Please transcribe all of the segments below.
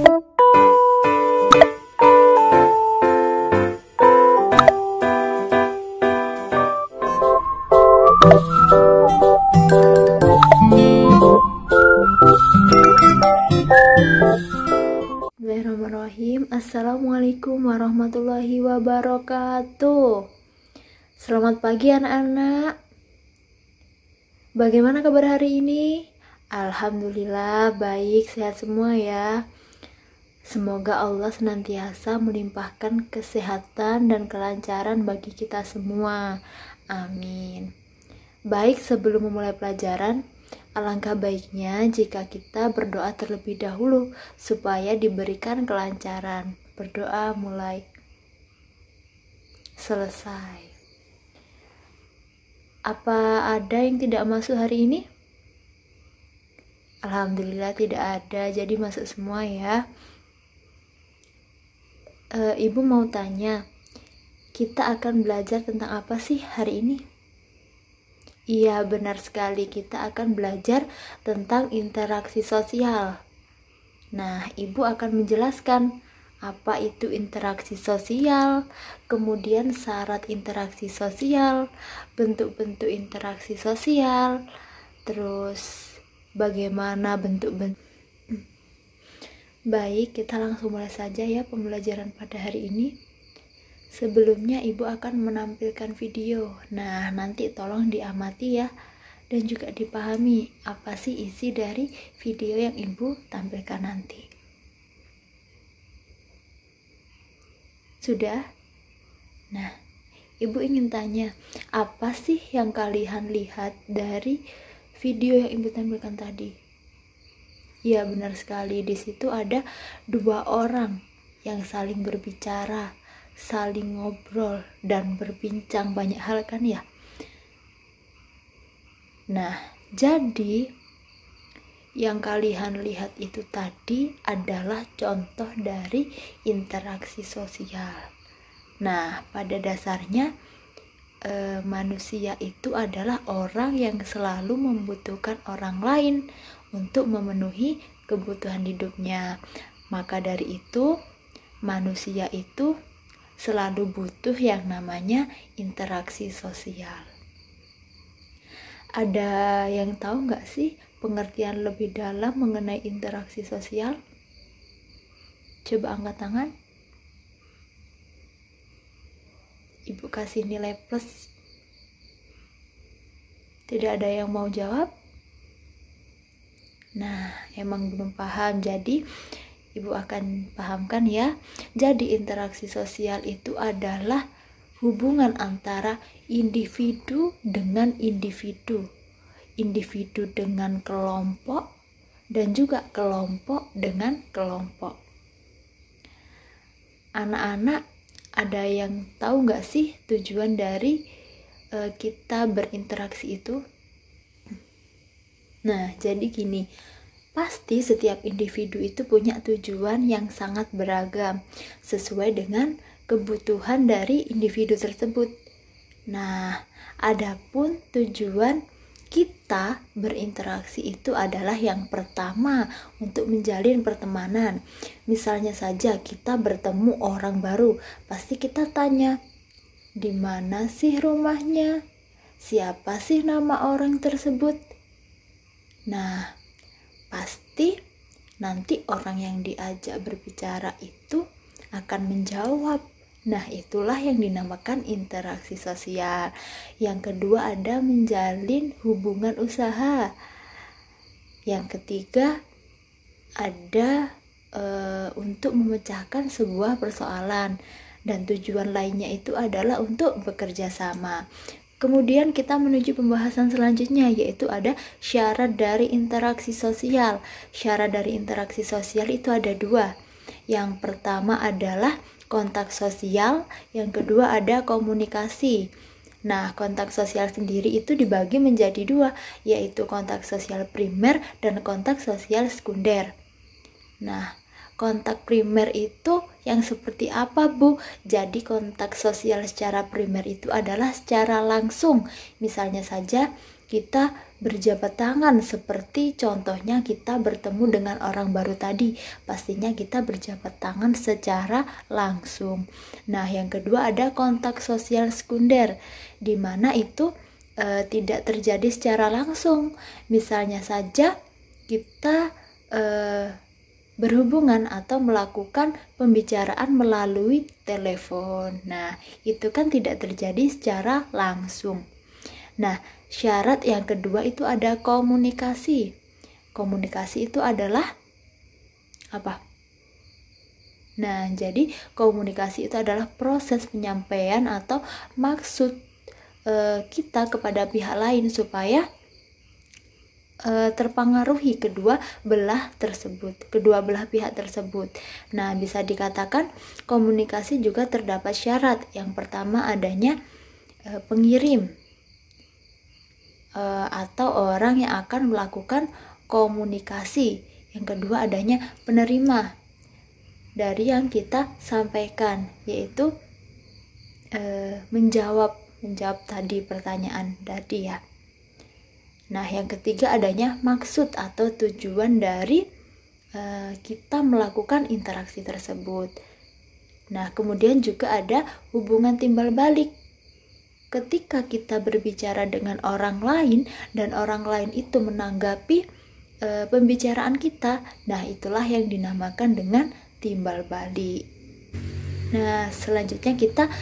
Bismillahirrahmanirrahim. Assalamualaikum warahmatullahi wabarakatuh. Selamat pagi anak-anak. Bagaimana kabar hari ini? Alhamdulillah baik, sehat semua ya. Semoga Allah senantiasa melimpahkan kesehatan dan kelancaran bagi kita semua. Amin. Baik, sebelum memulai pelajaran, alangkah baiknya jika kita berdoa terlebih dahulu supaya diberikan kelancaran. Berdoa mulai. Selesai. Apa ada yang tidak masuk hari ini? Alhamdulillah tidak ada, jadi masuk semua ya. Ibu mau tanya, kita akan belajar tentang apa sih hari ini? Iya, benar sekali, kita akan belajar tentang interaksi sosial. Nah, Ibu akan menjelaskan apa itu interaksi sosial, kemudian syarat interaksi sosial, bentuk-bentuk interaksi sosial, terus bagaimana bentuk-bentuk. Baik, kita langsung mulai saja ya pembelajaran pada hari ini. Sebelumnya Ibu akan menampilkan video. Nah, nanti tolong diamati ya dan juga dipahami apa sih isi dari video yang Ibu tampilkan nanti. Sudah? Nah, Ibu ingin tanya, apa sih yang kalian lihat dari video yang Ibu tampilkan tadi? Ya, benar sekali. Di situ ada dua orang yang saling berbicara, saling ngobrol dan berbincang banyak hal kan ya. Nah, jadi yang kalian lihat itu tadi adalah contoh dari interaksi sosial. Nah, pada dasarnya manusia itu adalah orang yang selalu membutuhkan orang lain untuk memenuhi kebutuhan hidupnya. Maka dari itu, manusia itu selalu butuh yang namanya interaksi sosial. Ada yang tahu nggak sih pengertian lebih dalam mengenai interaksi sosial? Coba angkat tangan. Ibu kasih nilai plus. Tidak ada yang mau jawab? Nah, emang belum paham. Jadi Ibu akan pahamkan ya. Jadi interaksi sosial itu adalah hubungan antara individu dengan individu, individu dengan kelompok, dan juga kelompok dengan kelompok. Anak-anak, ada yang tahu nggak sih tujuan dari kita berinteraksi itu? Nah, jadi gini, pasti setiap individu itu punya tujuan yang sangat beragam sesuai dengan kebutuhan dari individu tersebut. Nah, adapun tujuan kita berinteraksi itu adalah yang pertama untuk menjalin pertemanan. Misalnya saja kita bertemu orang baru, pasti kita tanya, di mana sih rumahnya? Siapa sih nama orang tersebut? Nah, pasti nanti orang yang diajak berbicara itu akan menjawab. Nah, itulah yang dinamakan interaksi sosial. Yang kedua ada menjalin hubungan usaha. Yang ketiga ada untuk memecahkan sebuah persoalan. Dan tujuan lainnya itu adalah untuk bekerja sama. Kemudian kita menuju pembahasan selanjutnya, yaitu ada syarat dari interaksi sosial. Syarat dari interaksi sosial itu ada dua. Yang pertama adalah kontak sosial, yang kedua ada komunikasi. Nah, kontak sosial sendiri itu dibagi menjadi dua, yaitu kontak sosial primer dan kontak sosial sekunder. Nah, kontak primer itu yang seperti apa, Bu? Jadi kontak sosial secara primer itu adalah secara langsung. Misalnya saja kita berjabat tangan, seperti contohnya kita bertemu dengan orang baru tadi, pastinya kita berjabat tangan secara langsung. Nah, yang kedua ada kontak sosial sekunder, di mana itu tidak terjadi secara langsung. Misalnya saja kita berhubungan atau melakukan pembicaraan melalui telepon. Nah, itu kan tidak terjadi secara langsung. Nah, syarat yang kedua itu ada komunikasi. Komunikasi itu adalah apa? Nah, jadi komunikasi itu adalah proses penyampaian atau maksud kita kepada pihak lain supaya terpengaruhi kedua belah pihak tersebut. Nah, bisa dikatakan komunikasi juga terdapat syarat. Yang pertama adanya pengirim atau orang yang akan melakukan komunikasi. Yang kedua adanya penerima dari yang kita sampaikan, yaitu menjawab tadi pertanyaan tadi ya. Nah, yang ketiga adanya maksud atau tujuan dari kita melakukan interaksi tersebut. Nah, kemudian juga ada hubungan timbal balik. Ketika kita berbicara dengan orang lain dan orang lain itu menanggapi pembicaraan kita, nah itulah yang dinamakan dengan timbal balik. Nah, selanjutnya kita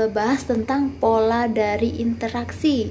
bahas tentang pola dari interaksi.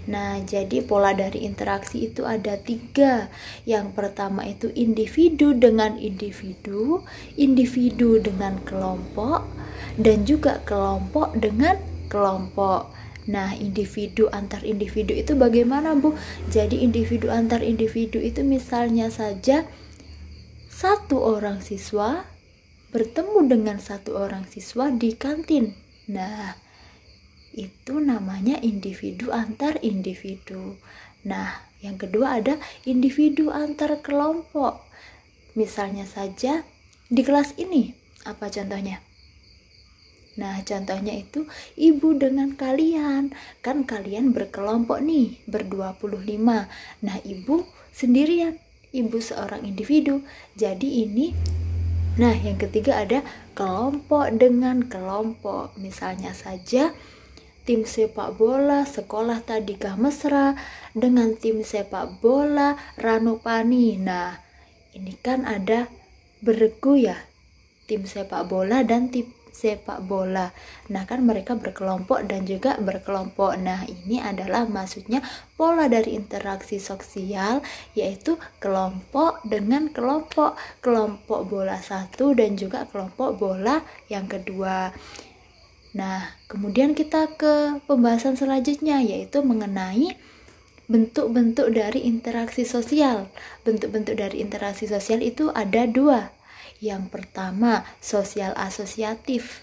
Nah, jadi pola dari interaksi itu ada 3. Yang pertama itu individu dengan individu, individu dengan kelompok, dan juga kelompok dengan kelompok. Nah, individu antar individu itu bagaimana, Bu? Jadi individu antar individu itu misalnya saja satu orang siswa bertemu dengan satu orang siswa di kantin. Nah, itu namanya individu antar individu. Nah, yang kedua ada individu antar kelompok. Misalnya saja di kelas ini, apa contohnya? Nah, contohnya itu ibu dengan kalian. Kan kalian berkelompok nih, ber-25. Nah, ibu sendirian, ibu seorang individu. Jadi ini, nah yang ketiga ada kelompok dengan kelompok. Misalnya saja tim sepak bola sekolah Tadika Mesra dengan tim sepak bola Ranupani. Nah, ini kan ada beregu ya, tim sepak bola dan tim sepak bola. Nah, kan mereka berkelompok dan juga berkelompok. Nah, ini adalah maksudnya pola dari interaksi sosial, yaitu kelompok dengan kelompok, kelompok bola satu dan juga kelompok bola yang kedua. Nah, kemudian kita ke pembahasan selanjutnya, yaitu mengenai bentuk-bentuk dari interaksi sosial. Bentuk-bentuk dari interaksi sosial itu ada 2. Yang pertama, sosial asosiatif.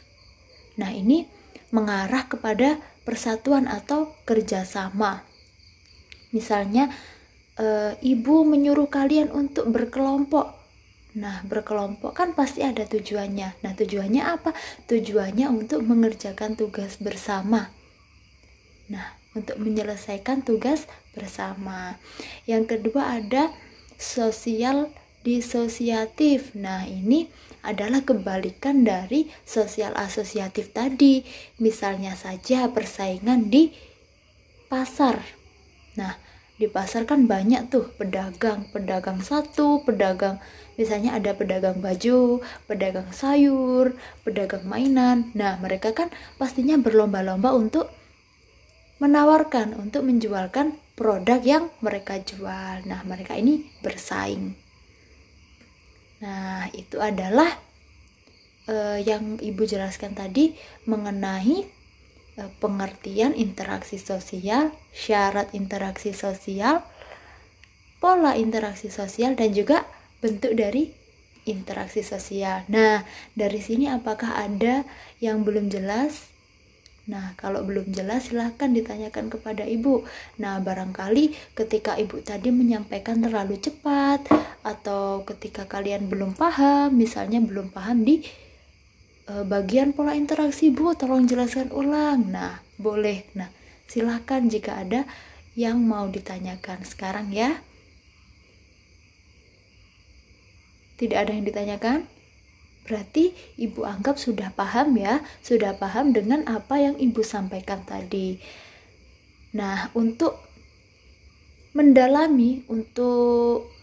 Nah, ini mengarah kepada persatuan atau kerjasama. Misalnya, ibu menyuruh kalian untuk berkelompok. Nah, berkelompok kan pasti ada tujuannya. Nah, tujuannya apa? Tujuannya untuk mengerjakan tugas bersama. Nah, untuk menyelesaikan tugas bersama. Yang kedua ada sosial disosiatif. Nah, ini adalah kebalikan dari sosial asosiatif tadi. Misalnya saja persaingan di pasar. Nah, di pasar kan banyak tuh pedagang satu, pedagang, misalnya ada pedagang baju, pedagang sayur, pedagang mainan. Nah, mereka kan pastinya berlomba-lomba untuk menawarkan, untuk menjualkan produk yang mereka jual. Nah, mereka ini bersaing. Nah, itu adalah yang Ibu jelaskan tadi mengenai pengertian interaksi sosial, syarat interaksi sosial, pola interaksi sosial, dan juga bentuk dari interaksi sosial. Nah, dari sini apakah ada yang belum jelas? Nah, kalau belum jelas silahkan ditanyakan kepada Ibu. Nah, barangkali ketika Ibu tadi menyampaikan terlalu cepat, atau ketika kalian belum paham, misalnya belum paham di bagian pola interaksi, Bu, tolong jelaskan ulang. Nah, boleh. Nah, silahkan jika ada yang mau ditanyakan sekarang ya? Tidak ada yang ditanyakan? Berarti Ibu anggap sudah paham ya, sudah paham dengan apa yang Ibu sampaikan tadi. Nah, untuk mendalami, untuk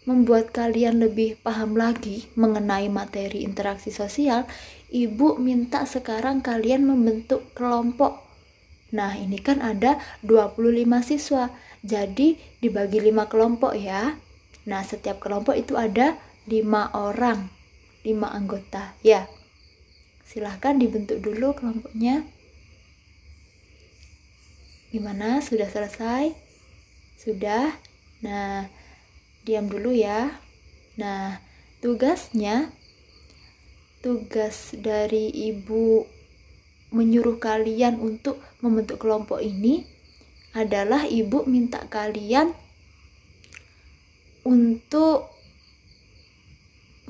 membuat kalian lebih paham lagi mengenai materi interaksi sosial, Ibu minta sekarang kalian membentuk kelompok. Nah, ini kan ada 25 siswa, jadi dibagi 5 kelompok ya. Nah, setiap kelompok itu ada 5 orang, 5 anggota ya. Silahkan dibentuk dulu kelompoknya. Gimana? Sudah selesai? Sudah? Nah, diam dulu ya. Nah, tugas dari Ibu menyuruh kalian untuk membentuk kelompok ini adalah Ibu minta kalian untuk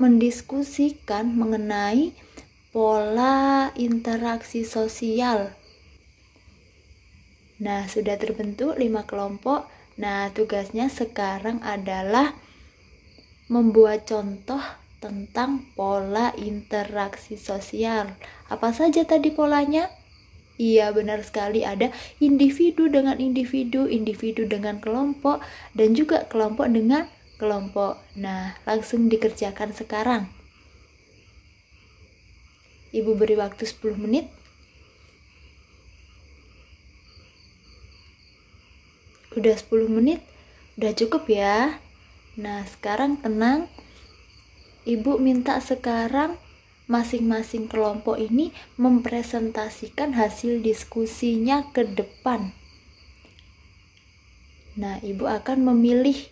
mendiskusikan mengenai pola interaksi sosial. Nah, sudah terbentuk 5 kelompok. Nah, tugasnya sekarang adalah membuat contoh tentang pola interaksi sosial. Apa saja tadi polanya? Iya, benar sekali, ada individu dengan individu, individu dengan kelompok, dan juga kelompok dengan kelompok. Nah, langsung dikerjakan sekarang. Ibu beri waktu 10 menit. Udah 10 menit? Udah cukup ya? Nah, sekarang tenang. Ibu minta sekarang masing-masing kelompok ini mempresentasikan hasil diskusinya ke depan. Nah, Ibu akan memilih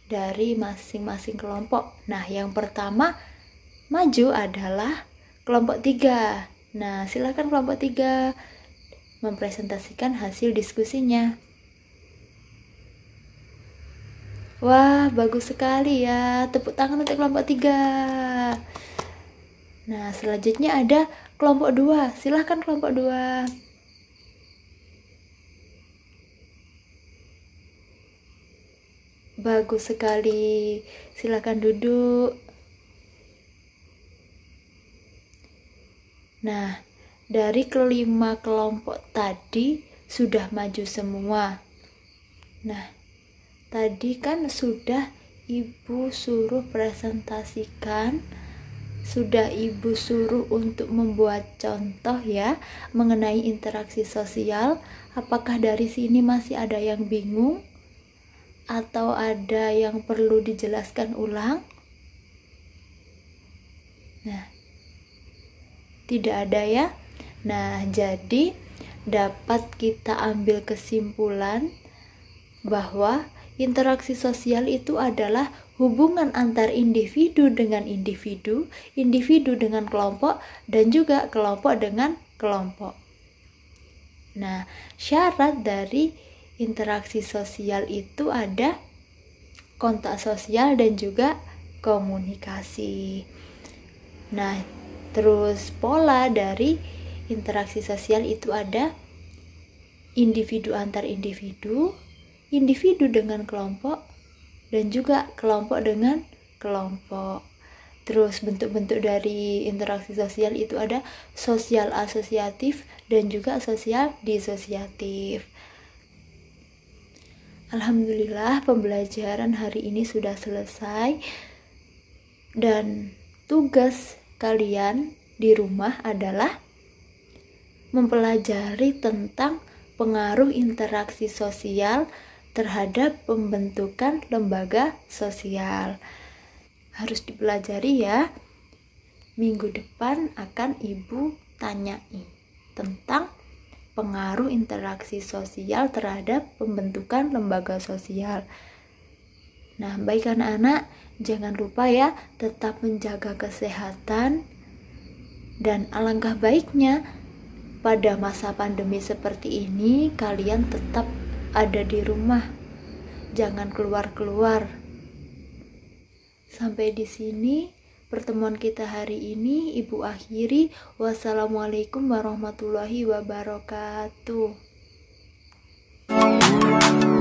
dari masing-masing kelompok. Nah, yang pertama maju adalah kelompok 3. Nah, silakan kelompok 3 mempresentasikan hasil diskusinya. Wah, bagus sekali ya. Tepuk tangan untuk kelompok 3. Nah, selanjutnya ada kelompok 2. Silakan kelompok 2. Bagus sekali. Silakan duduk. Nah, dari kelima kelompok tadi sudah maju semua. Nah, tadi kan sudah Ibu suruh presentasikan, sudah Ibu suruh untuk membuat contoh ya mengenai interaksi sosial. Apakah dari sini masih ada yang bingung? Atau ada yang perlu dijelaskan ulang? Nah, tidak ada ya. Nah, jadi dapat kita ambil kesimpulan bahwa interaksi sosial itu adalah hubungan antar individu dengan individu, individu dengan kelompok, dan juga kelompok dengan kelompok. Nah, syarat dari interaksi sosial itu ada kontak sosial dan juga komunikasi. Nah, terus pola dari interaksi sosial itu ada individu antar individu, individu dengan kelompok, dan juga kelompok dengan kelompok. Terus bentuk-bentuk dari interaksi sosial itu ada sosial asosiatif dan juga sosial disosiatif. Alhamdulillah, pembelajaran hari ini sudah selesai dan tugas kalian di rumah adalah mempelajari tentang pengaruh interaksi sosial terhadap pembentukan lembaga sosial. Harus dipelajari ya. Minggu depan akan Ibu tanyai tentang pengaruh interaksi sosial terhadap pembentukan lembaga sosial. Nah, baik anak-anak, jangan lupa ya tetap menjaga kesehatan, dan alangkah baiknya pada masa pandemi seperti ini kalian tetap ada di rumah. Jangan keluar-keluar. Sampai di sini pertemuan kita hari ini Ibu akhiri. Wassalamualaikum warahmatullahi wabarakatuh. Bye.